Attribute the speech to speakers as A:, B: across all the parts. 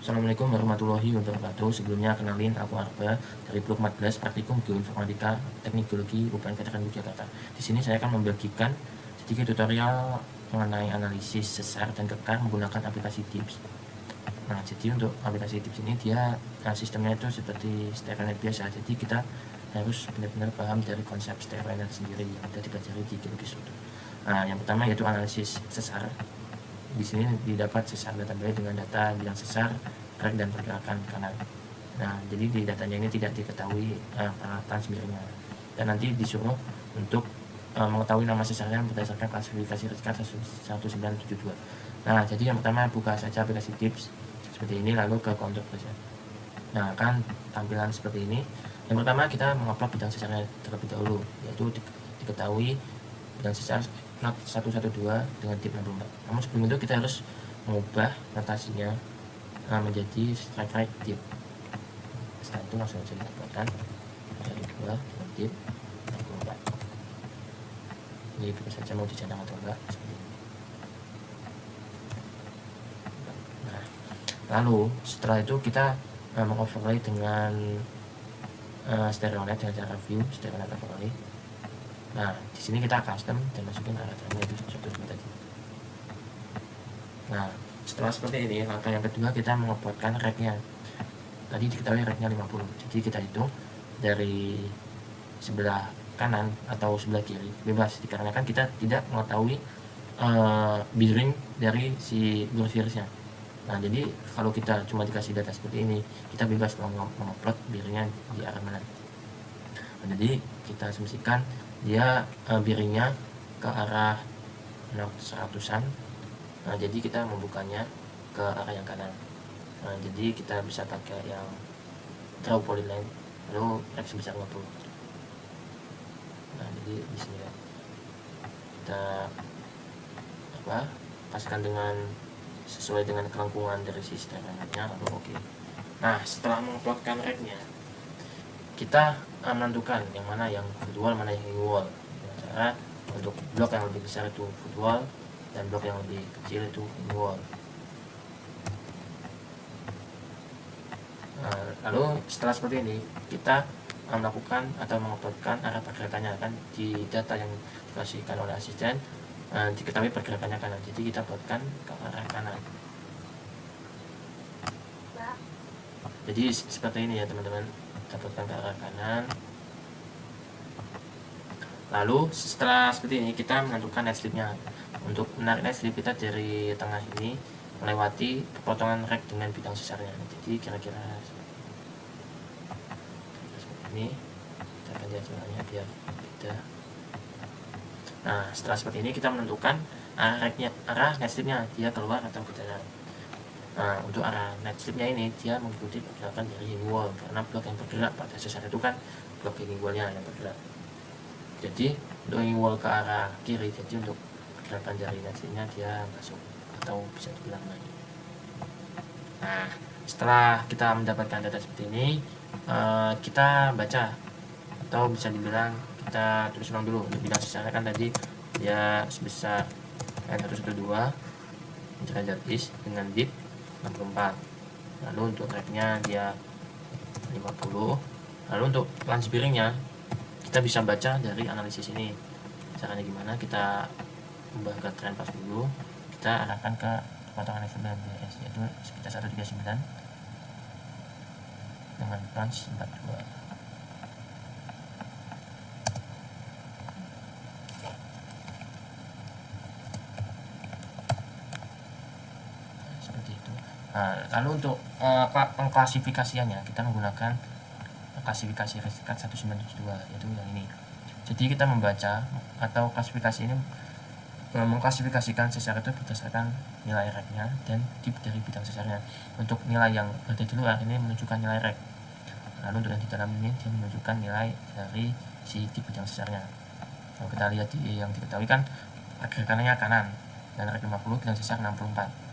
A: Assalamualaikum warahmatullahi wabarakatuh. Sebelumnya kenalin, aku Arba dari blog 14 Praktikum Geoinformatika Teknik Geologi UPN Veteran Yogyakarta. Di sini saya akan membagikan sedikit tutorial mengenai analisis sesar dan kekar menggunakan aplikasi TIPS. Nah, jadi untuk aplikasi TIPS ini dia sistemnya itu seperti StereoNet biasa. Jadi kita harus benar-benar paham dari konsep StereoNet sendiri yang sudah dipelajari di geologi struktur. Nah, yang pertama yaitu analisis sesar. Di sini didapat sesar database dengan data bidang sesar, rek dan pergerakan kanal. Nah, jadi di datanya ini tidak diketahui peralatan sendirinya. Dan nanti disuruh untuk mengetahui nama sesarnya berdasarkan klasifikasi RESCAT 1972. Nah, jadi yang pertama buka saja aplikasi TIPS seperti ini, lalu ke kontur saja. Nah, kan tampilan seperti ini. Yang pertama kita mengupload bidang sesarnya terlebih dahulu, yaitu diketahui bidang sesar not 112 dengan tip 64. Namun sebelum itu kita harus mengubah notasinya menjadi strike right tip. Setelah itu langsung saja kita buatkan dari 2 dengan tip 64. Ini bisa saja mau dicadang atau enggak seperti ini. Nah, lalu setelah itu kita mengoverlay dengan StereoNet dengan cara view StereoNet overlay. Nah, di sini kita custom dan masukin arah trennya itu satu tadi. Nah, setelah seperti ini, langkah yang kedua kita menguploadkan rek-nya. Tadi diketahui rek-nya 50. Jadi kita hitung dari sebelah kanan atau sebelah kiri bebas, dikarenakan kita tidak mengetahui bearing dari si Bluefish-nya. Nah, jadi kalau kita cuma dikasih data seperti ini, kita bebas mengupload bearingnya di arah mana. Nah, jadi kita asumsikan dia bearingnya ke arah north 100-an. Nah, jadi kita membukanya ke arah yang kanan. Nah, jadi kita bisa pakai yang draw polyline, lalu X sebesar 50. Nah, jadi di sini ya kita paskan dengan sesuai dengan kelengkungan dari sistemnya, lalu oke. Nah, setelah menguploadkan rek-nya, kita menentukan yang mana yang footwall, mana yang hanging wall. Dengan cara untuk blok yang lebih besar itu footwall dan blok yang lebih kecil itu hanging wall. Nah, lalu setelah seperti ini kita melakukan atau menguploadkan arah pergerakannya. Kan di data yang dikasihkan oleh asisten diketahui pergerakannya kanan, jadi kita buatkan ke arah kanan. Jadi seperti ini ya teman-teman, kita buatkan ke arah kanan. Lalu setelah seperti ini kita menentukan net slip-nya. Untuk menarik net slip kita dari tengah ini melewati potongan rek dengan bidang sesarnya. Jadi kira-kira seperti ini. Kita akan lihat jalannya biar beda. Nah, setelah seperti ini kita menentukan arah net slip-nya, dia keluar atau ke dalam. Nah, untuk arah net slip-nya ini dia mengikuti pergerakan dari hanging wall, karena blok yang bergerak pada sesar itu kan blok hanging wall-nya yang bergerak. Jadi untuk hanging wall ke arah kiri, jadi untuk pergerakan dari net slip-nya dia masuk atau bisa dibilang naik. Nah, setelah kita mendapatkan data seperti ini, kita baca atau bisa dibilang kita tulis ulang dulu. Untuk bidang sesarnya kan tadi dia sebesar N112 derajat east dengan dip 64. Lalu untuk rek-nya dia 50. Lalu untuk lance bearing-nya kita bisa baca dari analisis ini. Caranya gimana? Kita ubah ke trend pas dulu, kita arahkan ke potongan X9 yaitu sekitar 139 dengan plunge 42. Seperti itu. Nah, lalu untuk pengklasifikasiannya kita menggunakan klasifikasi RESCAT 1972, yaitu yang ini. Jadi kita membaca atau klasifikasi ini mengklasifikasikan sesar itu berdasarkan nilai rek-nya dan tip dari bidang sesarnya. Untuk nilai yang berada di luar ini menunjukkan nilai rek. Lalu untuk yang di dalam ini dia menunjukkan nilai dari si tip bidang sesarnya. Kalau kita lihat di yang diketahui kan pergerakannya kanan dan rek 50 bidang sesar 64.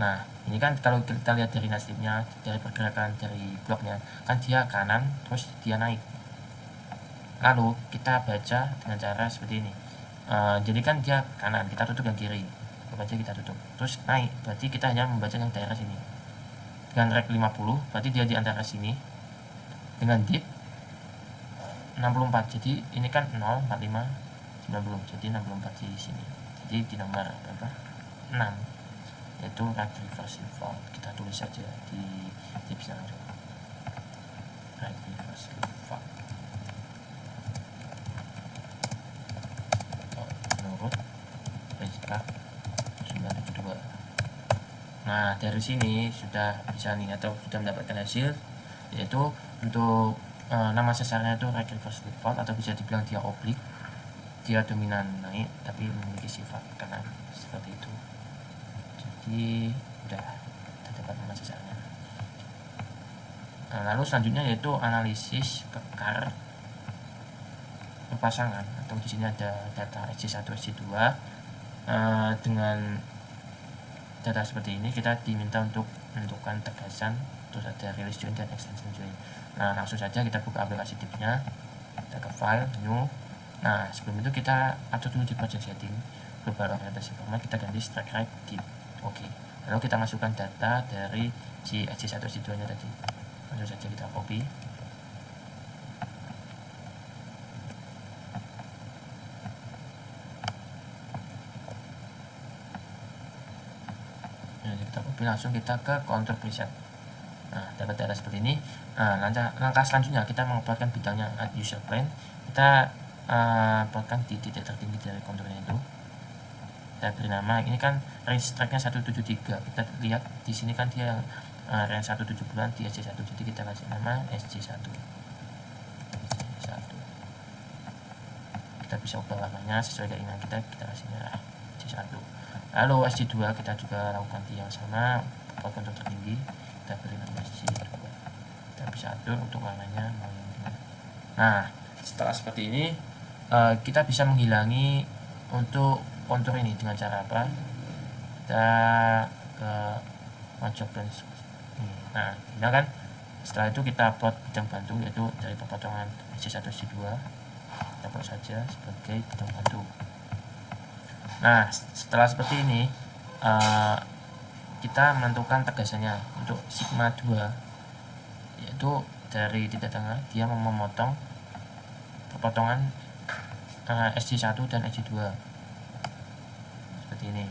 A: Nah, ini kan kalau kita lihat dari nasibnya, dari pergerakan dari bloknya, kan dia kanan terus dia naik. Lalu kita baca dengan cara seperti ini. Jadi kan dia kanan, kita tutup yang kiri, baca kita tutup, terus naik, berarti kita hanya membaca yang daerah sini. dengan rek 50, berarti dia di antara sini dengan dip 64. Jadi ini kan 0, 45, 90, jadi 64 di sini. Jadi di nomor berapa? 6, yaitu rek reverse default. Kita tulis saja di tipsnya langsung. Rek reverse default menurut SK 972. Nah, dari sini sudah bisa nih, atau sudah mendapatkan hasil, yaitu untuk nama sesarnya itu rek reverse default, atau bisa dibilang dia oblik, dia dominan naik tapi memiliki sifat kanan, seperti itu. Jadi udah terdapat nama sesarnya. Nah, lalu selanjutnya yaitu analisis kekar berpasangan, atau di sini ada data SC1 SC2 dengan data seperti ini. Kita diminta untuk menentukan tegasan, terus ada release join dan extension join. Nah, langsung saja kita buka aplikasi tipsnya, kita ke file, new. Nah, sebelum itu kita atur dulu di project setting, global orientasi format, kita ganti strike right tip. Oke. Lalu kita masukkan data dari si SC1 SC2 nya tadi. Langsung saja kita copy. Langsung kita ke control preset. Nah, dapat data seperti ini. Nah, langkah selanjutnya kita menguploadkan bidangnya add user plane. Kita uploadkan di titik tertinggi dari kontrolnya itu. Kita beri nama, ini kan range tracknya 173. Kita lihat di sini kan dia range 170-an di SC1, jadi kita kasih nama SC1. Kita bisa ubah warnanya sesuai keinginan kita kasih merah SC1. Lalu SC2 kita juga lakukan yang sama, buat kontrol tertinggi, kita beri nama SC2. Kita bisa atur untuk warnanya mau yang gimana. Nah, setelah seperti ini kita bisa menghilangi untuk kontur ini dengan cara apa? Kita ke Major Plans. Nah, ini kan setelah itu kita plot bidang bantu, yaitu dari pepotongan SC1 SC2. Kita plot saja sebagai bidang bantu. Nah, setelah seperti ini kita menentukan tegasannya untuk sigma 2, yaitu dari titik tengah dia memotong pepotongan SC1 dan SC2 seperti ini.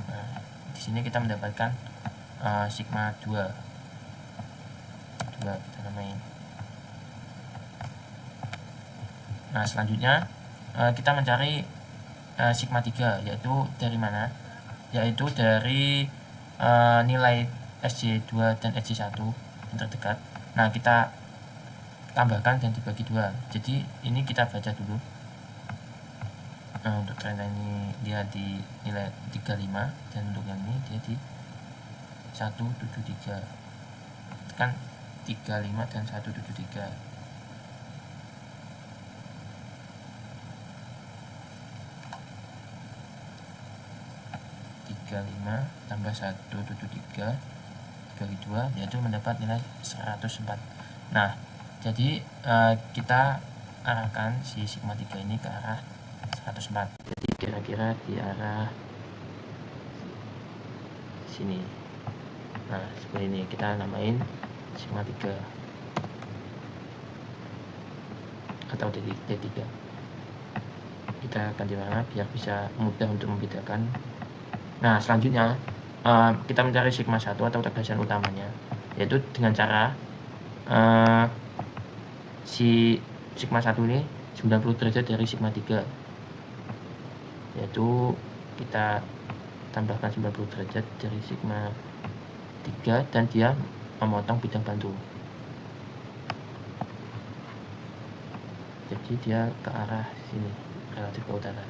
A: Nah, di sini kita mendapatkan sigma 2 kita namain. Nah, selanjutnya kita mencari sigma 3, yaitu dari mana? Yaitu dari nilai SC2 dan SC1 yang terdekat. Nah, kita tambahkan dan dibagi 2. Jadi ini kita baca dulu. Untuk trend ini dia di nilai 35, dan untuk yang ini dia di 173. Kan 35 dan 173. 35 tambah 173 dibagi 2, yaitu mendapat nilai 104. Nah, jadi kita arahkan si sigma 3 ini ke arah 104. Jadi kira-kira di arah sini. Nah, seperti ini kita namain sigma 3 atau D3. Kita ganti warna biar bisa mudah untuk membedakan. Nah, selanjutnya kita mencari sigma 1 atau tegasan utamanya, yaitu dengan cara si sigma 1 ini 90 derajat dari sigma 3, yaitu kita tambahkan 90 derajat dari sigma 3 dan dia memotong bidang bantu. Jadi dia ke arah sini, relatif ke utara.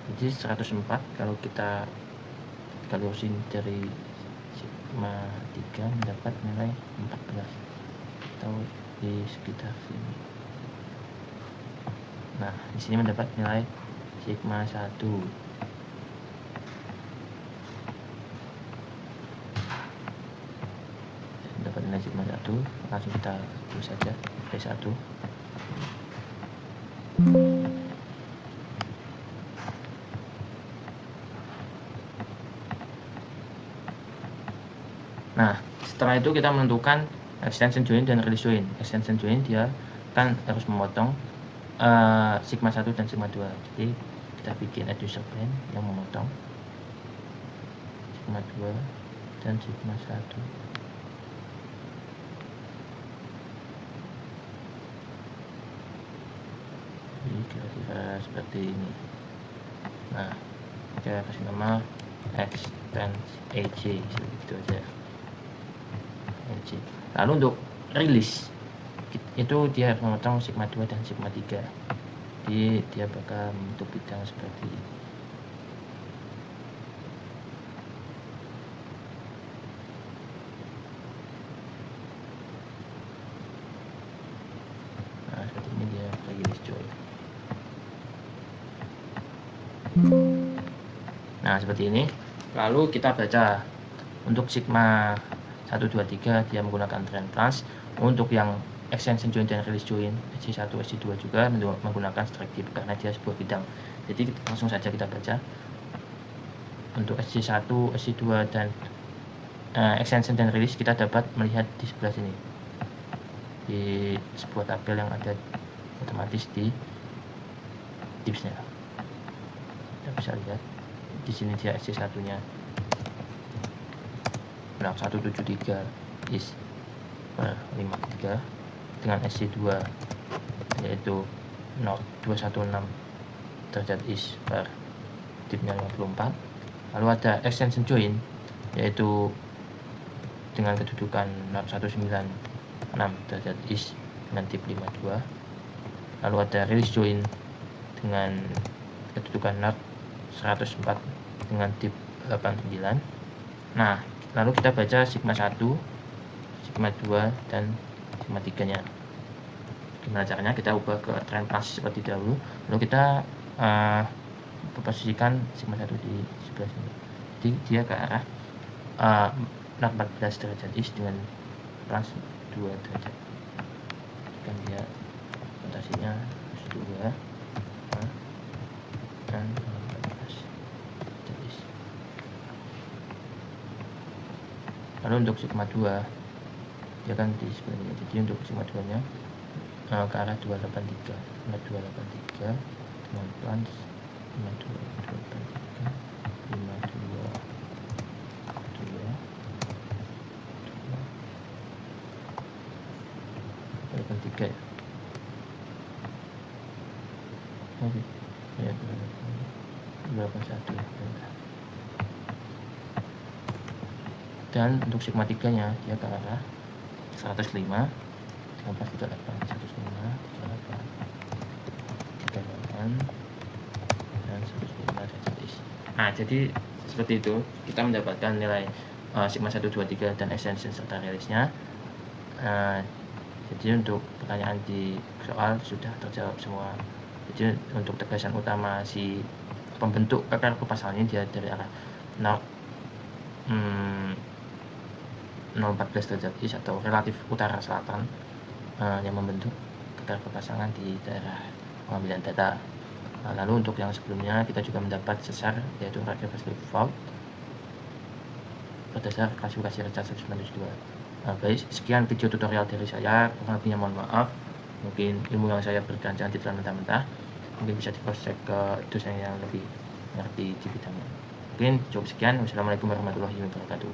A: Jadi 104 kalau kita lurusin dari sigma 3 mendapat nilai 14 atau di sekitar sini. Nah, di sini mendapat nilai sigma 1. Mendapat nilai sigma 1, langsung kita tulis saja P1. Nah, setelah itu kita menentukan extension join dan release join. Extension join dia kan harus memotong sigma 1 dan sigma 2. Jadi kita bikin add user plan yang memotong sigma 2 dan sigma 1. Jadi kira-kira seperti ini. Nah, kita kasih nama extend AJ seperti itu aja. AJ. Lalu untuk release itu dia memotong sigma 2 dan sigma 3. Jadi dia bakal membentuk bidang seperti ini. Nah, seperti ini dia release join. Nah, seperti ini. Lalu kita baca untuk sigma 1, 2, 3 dia menggunakan trend plus. Untuk yang extension join dan release join SC1, SC2 juga menggunakan strike dip karena dia sebuah bidang. Jadi langsung saja kita baca. Untuk SC1, SC2 dan extension dan release kita dapat melihat di sebelah sini. Di sebuah tabel yang ada otomatis di tipsnya. Kita bisa lihat di sini dia SC1-nya 173 is 53 dengan SC2 yaitu 0216 derajat is per tipnya 54. Lalu ada extension join yaitu dengan kedudukan 196 derajat is dengan tip 52. Lalu ada release join dengan kedudukan 104 dengan tip 89. Nah, lalu kita baca sigma 1, sigma 2 dan sigma 3 nya. Gimana caranya? Kita ubah ke trend plus seperti dahulu. Lalu kita posisikan sigma 1 di sebelah sini. Jadi dia ke arah 14 derajat is dengan plus 2 derajat. Dan dia rotasinya plus 2 dan 14 derajat is. Lalu untuk sigma 2 dia kan di sebelah ini. Jadi untuk sigma 2 nya ke arah 283 dengan 283 dengan plus 52 3 ya. Oke. Ya, 81 ya. Dan untuk sigma 3 nya dia ke arah 105 dengan plus 38 dan 105 derajat is. Nah, jadi seperti itu kita mendapatkan nilai sigma 1, 2, 3 dan extension serta release nya. Jadi untuk pertanyaan di soal sudah terjawab semua. Jadi untuk tegasan utama si pembentuk akar pasalnya dia dari arah 014 derajat is atau relatif utara selatan yang membentuk akar pasangan di daerah pengambilan data. Lalu untuk yang sebelumnya kita juga mendapat sesar yaitu reversible fault berdasar klasifikasi Richardson 1992. Baik, sekian video tutorial dari saya. Kurang lebihnya mohon maaf. Mungkin ilmu yang saya berikan jangan ditelan mentah-mentah. Mungkin bisa di cross check ke dosen yang lebih mengerti di bidangnya. Mungkin cukup sekian. Wassalamualaikum warahmatullahi wabarakatuh.